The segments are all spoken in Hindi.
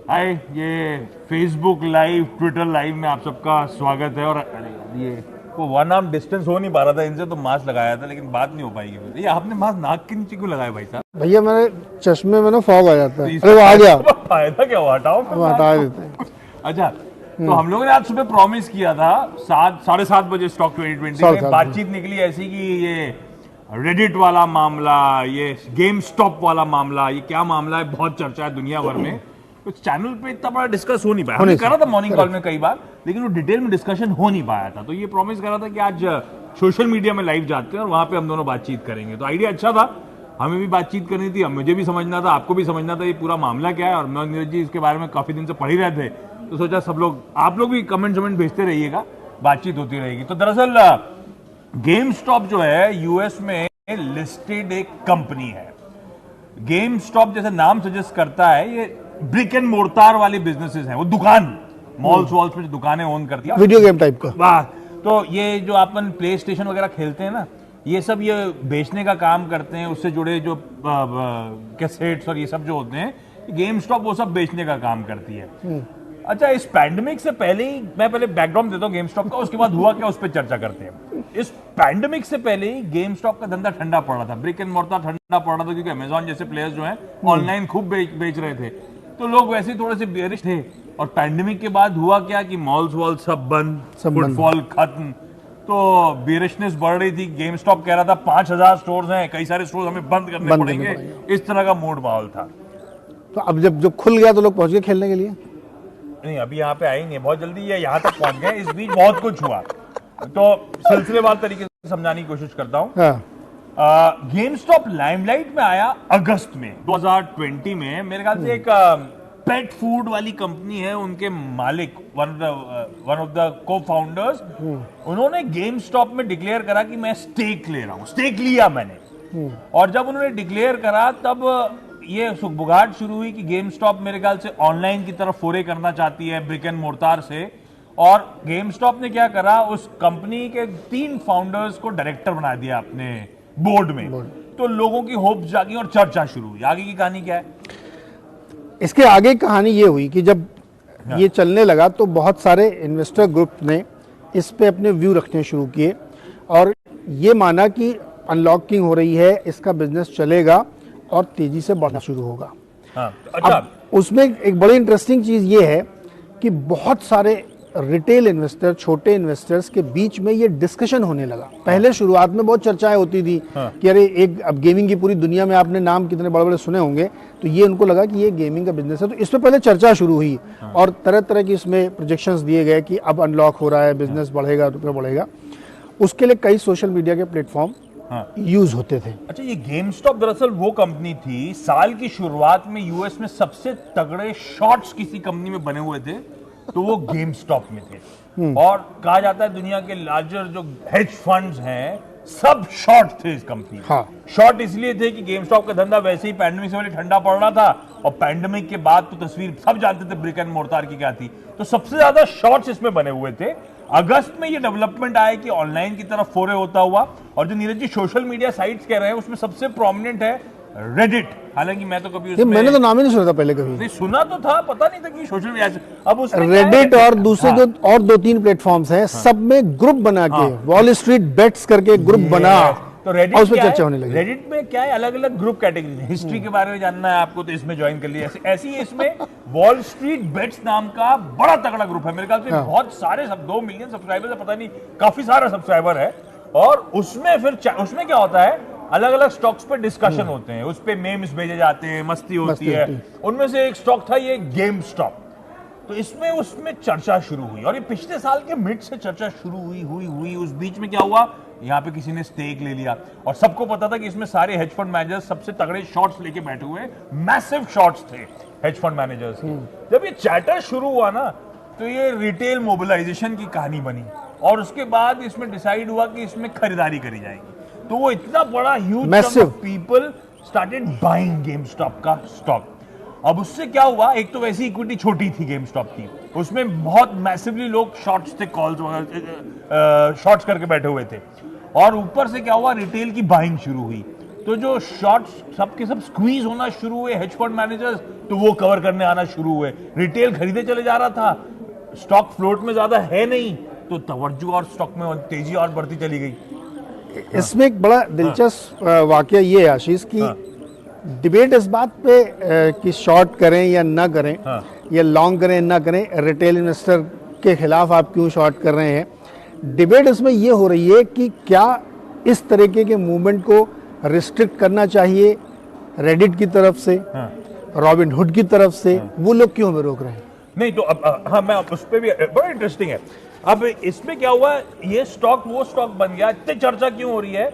हाय, ये फेसबुक लाइव, ट्विटर लाइव में आप सबका स्वागत है। और ये वो 1 आर्म डिस्टेंस हो नहीं पा रहा था इनसे, तो मास्क लगाया था, लेकिन बात नहीं हो पाएगी। ये आपने मास्क नाक के नीचे क्यों लगाया भाई साहब? भैया मेरे चश्मे में ना फॉग आ जाता है। तो अरे वो आ गया, फायदा क्या हुआ? हटाओ, वो हटा देते हैं। अच्छा, तो हम लोगों ने आज सुबह प्रॉमिस किया था 7-7:30 बजे स्टॉक 2020 में बातचीत निकली ऐसी कि ये रेडिट वाला मामला, ये गेम स्टॉप वाला मामला, ये क्या मामला है, बहुत चर्चा है दुनिया भर में। तो चैनल पे इतना बड़ा डिस्कस हो नहीं पाया। हमने करा था मॉर्निंग कॉल में कई बार, लेकिन वो डिटेल में डिस्कशन हो नहीं पाया था। तो ये प्रॉमिस करा था कि आज सोशल मीडिया में लाइव जाते हैं और वहां पे हम दोनों बातचीत करेंगे। तो आइडिया अच्छा था, हमें भी बातचीत करनी थी, मुझे भी समझना था, आपको भी समझना था ये पूरा मामला क्या है। और मैं नीरज जी इसके बारे में काफी दिन से पढ़ ही रहे थे, तो सोचा सब लोग, आप लोग भी कमेंट भेजते रहिएगा, बातचीत होती रहेगी। तो दरअसल गेम स्टॉप जो है यूएस में लिस्टेड एक कंपनी है। गेम स्टॉप जैसे नाम सजेस्ट करता है, ये ब्रिक एंड मोर्टार वाली बिजनेसेस हैं। वो दुकान, मॉल्स वॉल्स में जो दुकानें ओन करती है, वीडियो गेम टाइप का। वाह। तो ये जो अपन प्ले स्टेशन वगैरह खेलते हैं ना, ये सब ये बेचने का काम करते हैं। उससे जुड़े जो कैसेट्स और ये सब जो होते हैं, गेम स्टॉप वो सब बेचने का काम करती है। अच्छा, इस पैंडेमिक से पहले ही, मैं पहले बैकग्राउंड देता हूँ गेम स्टॉप का, उसके बाद हुआ क्या उस पर चर्चा करते हैं। इस पैंडेमिक से पहले ही गेम स्टॉप का धंधा ठंडा पड़ रहा था, ब्रिक एंड मोर्टार ठंडा पड़ रहा था, क्योंकि अमेजॉन जैसे प्लेयर्स जो हैं ऑनलाइन खूब बेच रहे थे। तो लोग वैसे ही थोड़े से बेरिश थे। और पैंडेमिक के बाद हुआ क्या कि मॉल्स वॉल सब बंद, फुटफॉल खत्म, तो बेरिशनेस बढ़ रही थी। गेम स्टॉप कह रहा था 5000 स्टोर्स हैं, कई सारे स्टोर्स हमें बंद करने पड़ेंगे। इस तरह का मूड माहौल था। तो अब जब खुल गया तो लोग पहुंच गए खेलने के लिए। नहीं, अभी यहाँ पे आए नहीं, बहुत जल्दी ये यहाँ तक पहुंच गए। इस बीच बहुत कुछ हुआ, तो सिलसिलेवार तरीके से समझाने की कोशिश करता हूँ। गेम स्टॉप लाइमलाइट में आया अगस्त में 2020 में। मेरे ख्याल से एक पेट फूड वाली कंपनी है, उनके मालिक, वन ऑफ द को फाउंडर्स, उन्होंने गेम स्टॉप में डिक्लेयर करा कि मैं स्टेक ले रहा हूँ। स्टेक लिया मैंने, और जब उन्होंने डिक्लेयर करा तब ये सुगबुगाहट शुरू हुई कि गेम स्टॉप मेरे ख्याल से ऑनलाइन की तरफ फोरे करना चाहती है ब्रिक एंड मोर्टार से। और गेम स्टॉप ने क्या करा, उस कंपनी के 3 फाउंडर्स को डायरेक्टर बना दिया अपने बोर्ड में। तो लोगों की होप जागी और चर्चा शुरू हुई। आगे की कहानी क्या है? इसके आगे कहानी ये हुई कि जब ये चलने लगा तो बहुत सारे इन्वेस्टर ग्रुप ने इस पे अपने व्यू रखने शुरू किए और ये माना कि अनलॉकिंग हो रही है, इसका बिजनेस चलेगा और तेजी से बढ़ना शुरू होगा। अच्छा, अब उसमें एक बड़ी इंटरेस्टिंग चीज ये है कि बहुत सारे रिटेल इन्वेस्टर, छोटे इन्वेस्टर्स के बीच में ये डिस्कशन होने लगा। पहले शुरुआत में बहुत चर्चाएं होती थी कि अरे एक, अब गेमिंग की पूरी दुनिया में आपने नाम कितने बड़े बड़े सुने होंगे, तो ये उनको लगा कि ये गेमिंग का बिजनेस है। तो इस पे पहले चर्चा शुरू हुई और तरह तरह की इसमें प्रोजेक्शंस दिए गए कि अब अनलॉक हो रहा है, बिजनेस बढ़ेगा, रुपया बढ़ेगा। उसके लिए कई सोशल मीडिया के प्लेटफॉर्म यूज होते थे। अच्छा, ये गेम स्टॉप दरअसल वो कंपनी थी, साल की शुरुआत में यूएस में सबसे तगड़े शॉर्ट्स किसी कंपनी में बने हुए थे, तो वो गेम स्टॉप में थे। और कहा जाता है दुनिया के लार्जर जो हेज फंड्स हैं, सब शॉर्ट थे इस कंपनी में। शॉर्ट इसलिए थे कि गेम स्टॉप का धंधा वैसे ही पैंडेमिक से पहले ठंडा पड़ रहा था, और पैंडेमिक के बाद तो तस्वीर सब जानते थे ब्रिक एंड मोर्टार की क्या थी। तो सबसे ज्यादा शॉर्ट्स इसमें बने हुए थे। अगस्त में ये डेवलपमेंट आया कि ऑनलाइन की तरफ फोरे होता हुआ, और जो Neeraj ji social media sites कह रहे हैं उसमें सबसे प्रोमिनेंट है रेडिट। हालांकि मैं तो कभी मैंने तो नाम ही नहीं सुना था पहले कभी। नहीं, सुना तो था, पता नहीं था कि सोशल मीडिया से। अब उसमें रेडिट और दूसरे जो और 2-3 प्लेटफॉर्म्स हैं, सब में ग्रुप बना के, वॉल स्ट्रीट बेट्स करके ग्रुप बना, तो रेडिट और उसमें चर्चा होने लगी। रेडिट में क्या है, अलग अलग ग्रुप कैटेगरी, हिस्ट्री के बारे में जानना है आपको तो इसमें ज्वाइन कर लिया। ऐसी इसमें वॉल स्ट्रीट बेट्स नाम का बड़ा तगड़ा ग्रुप है। मेरे ख्याल से बहुत सारे, 2 मिलियन सब्सक्राइबर है, पता नहीं, काफी सारा सब्सक्राइबर है। और उसमें फिर उसमें क्या होता है, अलग अलग स्टॉक्स पे डिस्कशन होते हैं, उस पे मेम्स भेजे जाते हैं, मस्ती होती है। उनमें से एक स्टॉक था ये गेम स्टॉप। तो इसमें उसमें चर्चा शुरू हुई, और ये पिछले साल के मिड से चर्चा शुरू हुई। उस बीच में क्या हुआ, यहाँ पे किसी ने स्टेक ले लिया, और सबको पता था कि इसमें सारे हेज फंड मैनेजर्स सबसे तगड़े शॉर्ट्स लेके बैठे हुए, मैसिव शॉर्ट्स थे हेज फंड मैनेजर्स के। जब ये चैटर शुरू हुआ ना, तो ये रिटेल मोबिलाइजेशन की कहानी बनी, और उसके बाद इसमें डिसाइड हुआ कि इसमें खरीदारी करी जाएगी। तो वो इतना बड़ा huge people started buying game stop का स्टॉक। अब उससे क्या हुआ, एक तो वैसी इक्विटी छोटी थी गेम स्टॉप की, उसमें बहुत मैसिवली लोग शॉर्ट्स थे, कॉल्स वगैरह शॉर्ट्स करके बैठे हुए थे, और ऊपर से क्या हुआ, रिटेल की बाइंग शुरू हुई। तो जो शॉर्ट्स सबके सब स्क्वीज होना शुरू हुए हेज फंड मैनेजर्स, तो वो कवर करने आना शुरू हुए। रिटेल खरीदे चले जा रहा था, स्टॉक फ्लोट में ज्यादा है नहीं, तो तवज्जो और स्टॉक में तेजी और बढ़ती चली गई। इसमें एक बड़ा दिलचस्प वाकया ये है आशीष की डिबेट इस बात पे कि शॉर्ट करें या ना करें, या लॉन्ग करें ना करें, रिटेल इन्वेस्टर के खिलाफ आप क्यों शॉर्ट कर रहे हैं। डिबेट इसमें ये हो रही है कि क्या इस तरीके के मूवमेंट को रिस्ट्रिक्ट करना चाहिए रेडिट की तरफ से, रॉबिनहुड की तरफ से, वो लोग क्यों हमें रोक रहे हैं। नहीं तो अब हाँ, मैं उस पर भी बड़ा इंटरेस्टिंग है। अब इसमें क्या हुआ, ये स्टॉक वो स्टॉक बन गया, इतनी चर्चा क्यों हो रही है,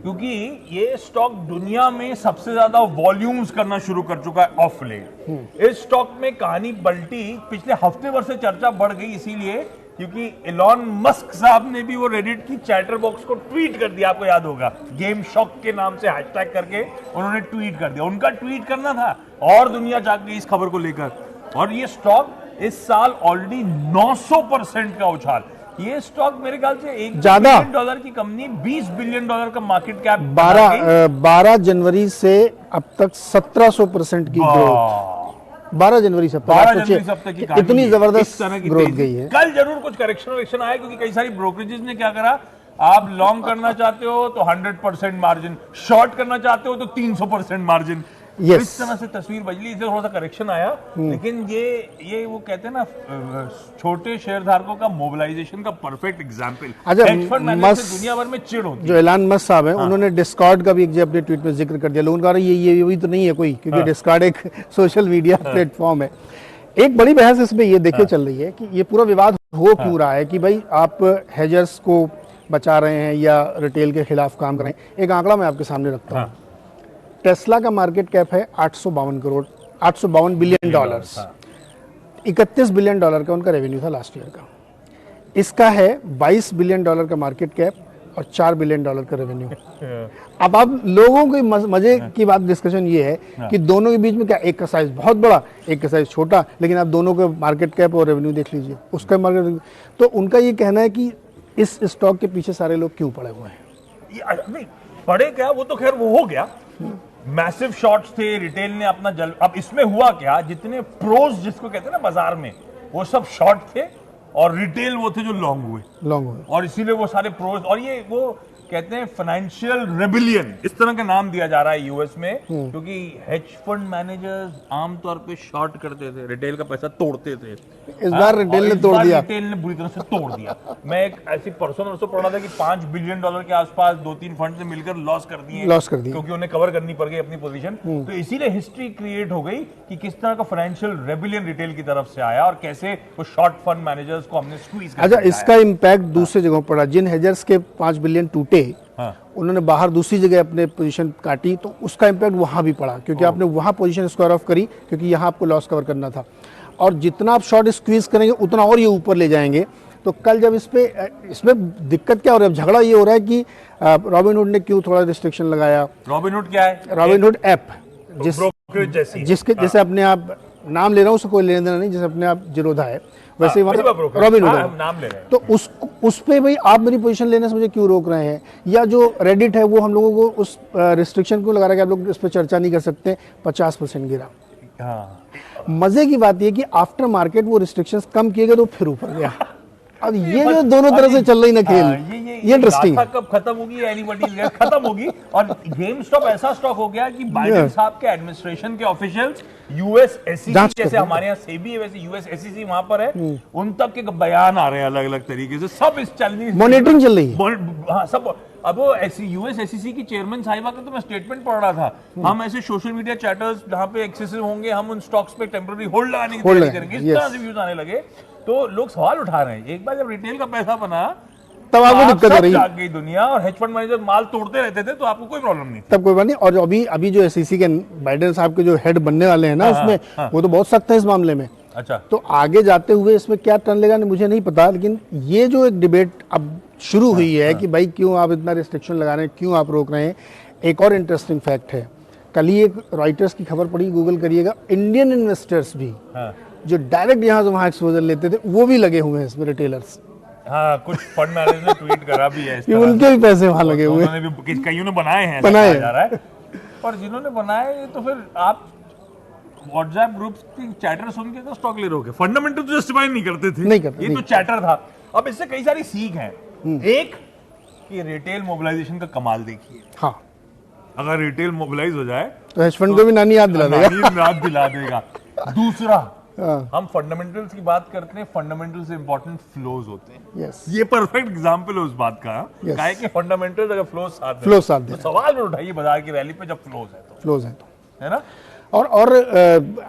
क्योंकि ये स्टॉक दुनिया में सबसे ज्यादा वॉल्यूम्स करना शुरू कर चुका है ऑफ लेट। इस स्टॉक में कहानी पलटी, पिछले हफ्ते भर से चर्चा बढ़ गई इसीलिए क्योंकि एलॉन मस्क साहब ने भी वो रेडिट की चैटर बॉक्स को ट्वीट कर दिया, आपको याद होगा, गेम शॉक के नाम से हैशटैग करके उन्होंने ट्वीट कर दिया। उनका ट्वीट करना था और दुनिया जाग गई इस खबर को लेकर, और ये स्टॉक इस साल ऑलरेडी 900% का उछाल। ये स्टॉक मेरे ख्याल से $1 बिलियन की कंपनी, $20 बिलियन का मार्केट कैप, 12 जनवरी से अब तक 1700% की ग्रोथ। 12 जनवरी से 12 जनवरी से अब तक की इतनी जबरदस्त ग्रोथ गई है। कल जरूर कुछ करेक्शन आया क्योंकि कई सारी ब्रोकरेजेस ने क्या करा, आप लॉन्ग करना चाहते हो तो 100% मार्जिन, शॉर्ट करना चाहते हो तो 300% मार्जिन। Yes. इस तरह से तस्वीर बदली, इससे थोड़ा सा करेक्शन आया। लेकिन ये वो कहते हैं ना, छोटे शेयरधारकों का मोबिलाइजेशन का perfect example. Hedge fund manager से दुनिया भर में चिढ़ होती है। जो एलन मस्क साहब हैं, उन्होंने डिस्कॉर्ड का भी एक अपने ट्वीट में जिक्र कर दिया। लोगों का ये भी तो नहीं है कोई, क्योंकि डिस्कॉर्ड एक सोशल मीडिया प्लेटफॉर्म है। एक बड़ी बहस इसमें ये देखे चल रही है कि ये पूरा विवाद हो क्यों रहा है, कि भाई आप हेजर्स को बचा रहे हैं या रिटेल के खिलाफ काम कर रहे हैं। एक आंकड़ा मैं आपके सामने रखता हूँ। टेस्ला का मार्केट कैप है 852 बिलियन डॉलर्स, 31 बिलियन डॉलर का उनका रेवेन्यू था लास्ट ईयर का। इसका है 22 बिलियन डॉलर का मार्केट कैप और 4 बिलियन डॉलर का रेवेन्यू। अब आप लोगों के मजे की बात, डिस्कशन ये है कि दोनों के बीच में क्या, एक का साइज बहुत बड़ा, एक का साइज छोटा, लेकिन आप दोनों के मार्केट कैप और रेवेन्यू देख लीजिए, उसका मार्केट। तो उनका ये कहना है कि इस स्टॉक के पीछे सारे लोग क्यों पड़े हुए हैं। नहीं पड़े क्या, वो तो खैर वो हो गया, मैसिव शॉर्ट्स थे, रिटेल ने अपना अब इसमें हुआ क्या, जितने प्रोज जिसको कहते हैं ना बाजार में, वो सब शॉर्ट थे और रिटेल वो थे जो लॉन्ग हुए, और इसीलिए वो सारे प्रोज, और ये वो कहते हैं फाइनेंशियल रेबिलियन, इस तरह का नाम दिया जा रहा है यूएस में, क्योंकि हेज फंड मैनेजर्स आमतौर पे शॉर्ट करते थे, रिटेल का पैसा तोड़ते थे। इस बार रिटेल ने तोड़ दिया, रिटेल ने बुरी तरह से तोड़ दिया। मैं एक ऐसी परसों पढ़ रहा था कि $5 बिलियन के आसपास 2-3 फंड से मिलकर लॉस कर दिए, क्योंकि उन्हें कवर करनी पड़ गई अपनी पोजीशन। तो इसीलिए हिस्ट्री क्रिएट हो गई कि किस तरह का फाइनेंशियल रेबिलियन रिटेल की तरफ से आया और कैसे वो शॉर्ट फंड मैनेजर्स को हमने स्क्वीज कर दिया। अच्छा, इसका इम्पैक्ट दूसरे जगहों पड़ा। जिन हेजर्स के 5 बिलियन टूटे, उन्होंने बाहर दूसरी जगह अपने पोजीशन काटी, तो उसका इम्पैक्ट वहां भी पड़ा, क्योंकि आपने वहां पोजीशन स्क्वायर ऑफ करी, क्योंकि यहां आपको लॉस कवर करना था। और जितना आप शॉर्ट स्क्वीज करेंगे उतना और ये ऊपर ले जाएंगे। तो कल जब इसमें दिक्कत क्या हो रहा है, झगड़ा ये हो रहा है कि रॉबिनहुड ने क्यों थोड़ा रिस्ट्रिक्शन लगाया। रॉबिनहुड क्या है? रॉबिनहुड ऐप, जिसके जैसे अपने आप नाम ले रहा हूँ, उससे कोई लेना देना नहीं, जैसे अपने आप जिरोधा है, वैसे रॉबिनहुड नाम ले रहे हैं। तो उस पे भाई आप मेरी पोजीशन लेने से मुझे क्यों रोक रहे हैं, या जो रेडिट है वो हम लोगों को उस रिस्ट्रिक्शन क्यों लगा रहा है कि आप लोग इस पर चर्चा नहीं कर सकते, 50% गिरा। मजे की बात ये कि आफ्टर मार्केट वो रिस्ट्रिक्शंस कम किए गए तो फिर ऊपर गया। अब ये जो दोनों तरह से चल रही ना खेल, ये इंटरेस्टिंग है। कब खत्म होगी, एनीबॉडी खत्म होगी। और गेम स्टॉप ऐसा स्टॉक हो गया कि बाइडेन साहब के एडमिनिस्ट्रेशन के ऑफिशियल्स, यूएस एसईसी, जैसे हमारे यहाँ सेबी है वैसे यूएस एसईसी वहां पर है, उन तक के बयान आ रहे हैं अलग अलग तरीके से, सब इस चैलेंज मॉनिटरिंग चल रही है। हाँ सब। अब वो यूएस एसईसी की चेयरमैन साहिबा का तो मैं स्टेटमेंट पढ़ रहा था, हम ऐसे सोशल मीडिया चैटर्स जहां पे एक्सेसिव होंगे, हम उन स्टॉक्स पे टेम्पररी होल्ड लगाने की तैयारी करेंगे, इस तरह से व्यूज आने लगे। तो लोग सवाल उठा रहे हैं, एक बार जब रिटेल का पैसा बना तब आपको दिक्कत हो रही है, गई दुनिया, और हेज फंड मैनेजर माल तोड़ते रहते थे, तो आपको कोई प्रॉब्लम नहीं, तब कोई बात नहीं। और अभी जो एसईसी के बाइडेन साहब के जो हेड बनने वाले हैं ना, उसमें वो तो बहुत सख्त है इस मामले में। अच्छा, तो आगे जाते हुए इसमें क्या टर्न लेगा मुझे नहीं पता, लेकिन ये जो एक डिबेट अब शुरू हुई है कि भाई क्यों आप इतना रिस्ट्रिक्शन लगा रहे हैं, क्यों आप रोक रहे हैं। एक और इंटरेस्टिंग फैक्ट है, कल ही एक रॉयटर्स की खबर पड़ी, गूगल करिएगा, इंडियन इन्वेस्टर्स भी जो डायरेक्ट यहाँ से वहां एक्सपोजर लेते थे, वो भी लगे हुए हैं इसमें, रिटेलर्स। हाँ, कुछ फंड मैनेजर ने ट्वीट करा भी है, उनके भी पैसे वहां लगे हुए हैं, कईयों ने बनाए हैं, बनाए जा रहा है। और जिन्होंने बनाया ये तो फिर आप व्हाट्सएप ग्रुप की चैटर सुन के तो स्टॉक ले रहोगे, फंडामेंटल तो जस्टिफाई नहीं करते थे, नहीं करते, ये नहीं तो चैटर था। अब इससे कई सारी सीख हैं। एक कि रिटेल मोबिलाइजेशन का कमाल देखिए, हाँ, अगर रिटेल मोबिलाइज हो जाए तो हेज फंड को भी नानी याद दिला देगा। नानी याद दिला देगा। दूसरा, हाँ, हम फंडामेंटल्स की बात करते हैं, फंडामेंटल से इंपॉर्टेंट फ्लोज होते हैं। यस, ये परफेक्ट एग्जांपल है उस बात का। Yes. काहे कि फंडामेंटल्स अगर फ्लोज साथ में, फ्लो साथ तो दे, सवाल में उठाइए बाजार की रैली पे जब फ्लोज है तो, फ्लोज है तो। है ना। और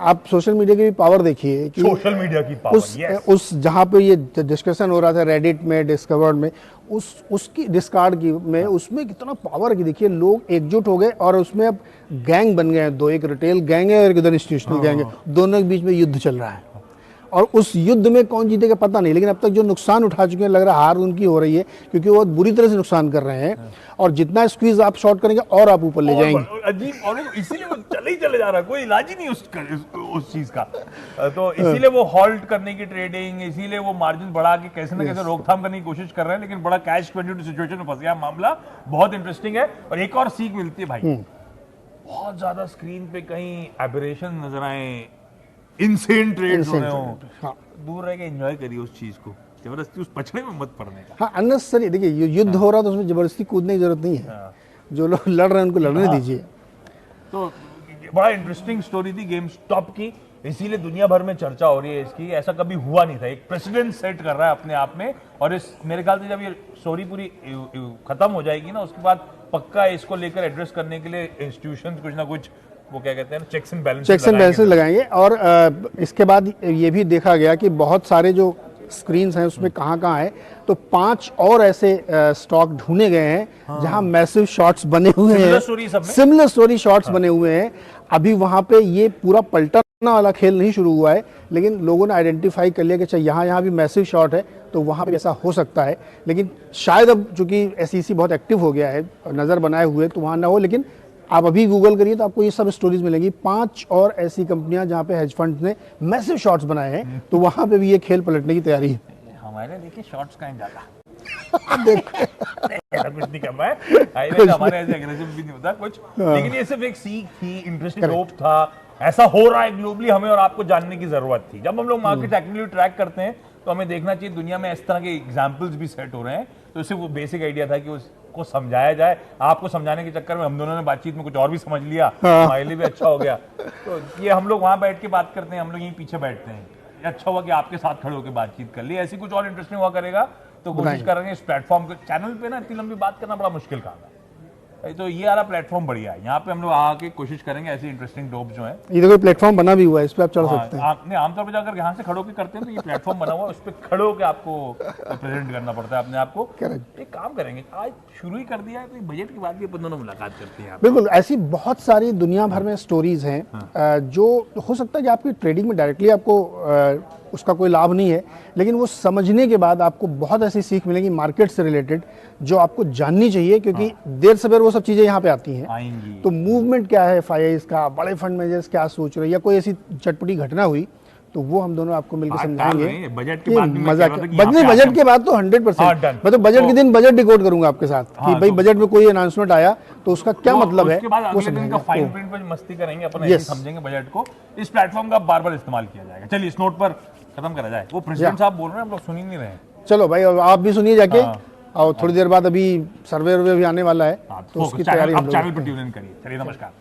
आप सोशल मीडिया की भी पावर देखिए कि सोशल मीडिया की पावर, उस जहाँ पे ये डिस्कशन हो रहा था रेडिट में, डिस्कवर्ड में, उसकी डिस्कार्ड की में, उसमें कितना पावर है कि देखिए लोग एकजुट हो गए और उसमें अब गैंग बन गए हैं, दो, एक रिटेल गैंग है और एक इधर इंस्टीट्यूशनल गैंग है, दोनों के बीच में युद्ध चल रहा है और उस युद्ध में कौन जीतेगा पता नहीं, लेकिन अब तक जो नुकसान उठा चुके हैं लग रहा है हार उनकी हो रही है, क्योंकि वो बहुत बुरी तरह से नुकसान कर रहे हैं और जितना स्क्वीज आप शॉर्ट करेंगे और आप ऊपर ले जाएंगे। अजीब, और इसीलिए वो चले जा रहा है, कोई इलाज ही नहीं उस चीज का। तो इसीलिए वो हॉल्ट करने की ट्रेडिंग, इसीलिए वो मार्जिन बढ़ा के कैसे ना कैसे रोकथाम करने की कोशिश कर रहे हैं, लेकिन बड़ा कैश 22 सिचुएशन में फंस गया मामला। बहुत इंटरेस्टिंग है। और एक और सीख मिलती है भाई, बहुत ज्यादा स्क्रीन पे कहीं एबरेशन नजर आए, इनसेन ट्रेड्स हो रहे हो, हाँ, दूर रह के एंजॉय करिए उस चीज को, जबरदस्ती उस पछड़े में मत पड़ने का। हाँ, अननेसेसरी। देखिए युद्ध हो रहा है तो उसमें जबरदस्ती कूदने की जरूरत नहीं है, जो लोग लड़ रहे हैं उनको लड़ने दीजिए। तो बड़ा इंटरेस्टिंग स्टोरी थी गेम स्टॉप की, इसीलिए दुनिया भर में चर्चा हो रही है इसकी। ऐसा कभी हुआ नहीं था, एक प्रेसिडेंट सेट कर रहा है अपने आप में। और इस मेरे ख्याल से जब ये स्टोरी पूरी खत्म हो जाएगी ना, उसके बाद पक्का इसको लेकर एड्रेस करने के लिए इंस्टीट्यूशन कुछ ना कुछ, वो क्या कहते हैं, चेक्स एंड बैलेंसेस लगाएंगे। और इसके बाद ये भी देखा गया कि बहुत सारे जो स्क्रीन्स हैं उसमें कहाँ है, तो 5 और ऐसे स्टॉक ढूंढे गए हैं जहां मैसिव शॉट्स बने हुए हैं, सिमिलर स्टोरी शॉट्स बने हुए हैं। अभी वहां पे ये पूरा पलटना वाला खेल नहीं शुरू हुआ है, लेकिन लोगों ने आइडेंटिफाई कर लिया कि अच्छा यहाँ भी मैसिव शॉट है, तो वहां पे ऐसा हो सकता है। लेकिन शायद अब चूंकि एसईसी बहुत एक्टिव हो गया है, नजर बनाए हुए, तो वहां ना हो। लेकिन आप अभी गूगल करिए तो आपको ये सब स्टोरीज मिलेंगी, 5 और ऐसी कंपनियां जहां पे हेज फंड्स ने मैसिव शॉट्स बनाए हैं, तो वहां पे भी ये खेल पलटने की तैयारी है। हमारे देखिए शॉट्स कहीं ज्यादा देखो कुछ नहीं कर रहा है, हमारे ऐसे एग्रेसिव भी नहीं होता कुछ, लेकिन ये सिर्फ एक सीख थी, इंटरेस्टिंग होप था। ऐसा हो रहा है ग्लोबली, हमें और आपको जानने की जरूरत थी। जब हम लोग मार्केट एक्टिवली ट्रैक करते हैं तो हमें देखना चाहिए दुनिया में इस तरह के एग्जाम्पल्स भी सेट हो रहे हैं। तो इससे वो बेसिक आइडिया था कि उसको समझाया जाए। आपको समझाने के चक्कर में हम दोनों ने बातचीत में कुछ और भी समझ लिया, हमारे लिए भी अच्छा हो गया। तो ये हम लोग वहां बैठ के बात करते हैं, हम लोग यहीं पीछे बैठते हैं। अच्छा हुआ कि आपके साथ खड़े होकर बातचीत कर ली। ऐसी कुछ और इंटरेस्टिंग हुआ करेगा तो कोशिश करेंगे इस प्लेटफॉर्म के चैनल पे ना, इतनी लंबी बात करना बड़ा मुश्किल काम है। तो ये वाला प्लेटफॉर्म बढ़िया है, यहाँ पे हम लोग आके कोशिश करेंगे ऐसी इंटरेस्टिंग टॉप जो है। ये देखो प्लेटफॉर्म बना भी हुआ है, इस पे आप चढ़ सकते हैं। आपने आमतौर पर जाकर यहाँ से खड़ो के करते हैं तो ये प्लेटफॉर्म बना हुआ है, उस पर खड़ो के आपको प्रेजेंट करना पड़ता है अपने आप को। एक काम करेंगे, आज शुरू ही कर दिया है तो बजट के बाद भी अपन दोनों मुलाकात करते हैं। बिल्कुल, ऐसी बहुत सारी दुनिया भर में स्टोरीज हैं जो हो सकता है कि आपकी ट्रेडिंग में डायरेक्टली आपको उसका कोई लाभ नहीं है, लेकिन वो समझने के बाद आपको बहुत ऐसी सीख मिलेगी मार्केट से रिलेटेड जो आपको जाननी चाहिए, क्योंकि देर सवेर वो सब चीजें यहाँ पे आती हैं। तो मूवमेंट क्या है FIIs का, बड़े फंड मैनेजर्स क्या सोच रहे हैं, या कोई ऐसी चटपटी घटना हुई तो वो हम दोनों आपको मिलकर समझाएंगे। बजट के बाद बजट के बाद तो 100%, मैं तो बजट के दिन बजट डिकोड करूंगा आपके साथ कि भाई बजट में कोई अनाउंसमेंट आया तो उसका क्या मतलब है, वो समझेंगे। फाइन प्रिंट पर मस्ती करेंगे अपन, समझेंगे बजट को। इस प्लेटफॉर्म का बार-बार इस्तेमाल किया जाएगा। चलिए इस नोट पर खत्म करा जाए। वो प्रेसिडेंट साहब बोल रहे हैं, हम लोग सुन ही नहीं रहे हैं। चलो भाई आप भी सुनिए जाके, और थोड़ी देर बाद अभी सर्वे भी आने वाला है, तो उसकी तैयारी आप चैनल पर ट्यून इन करिए। चलिए नमस्कार।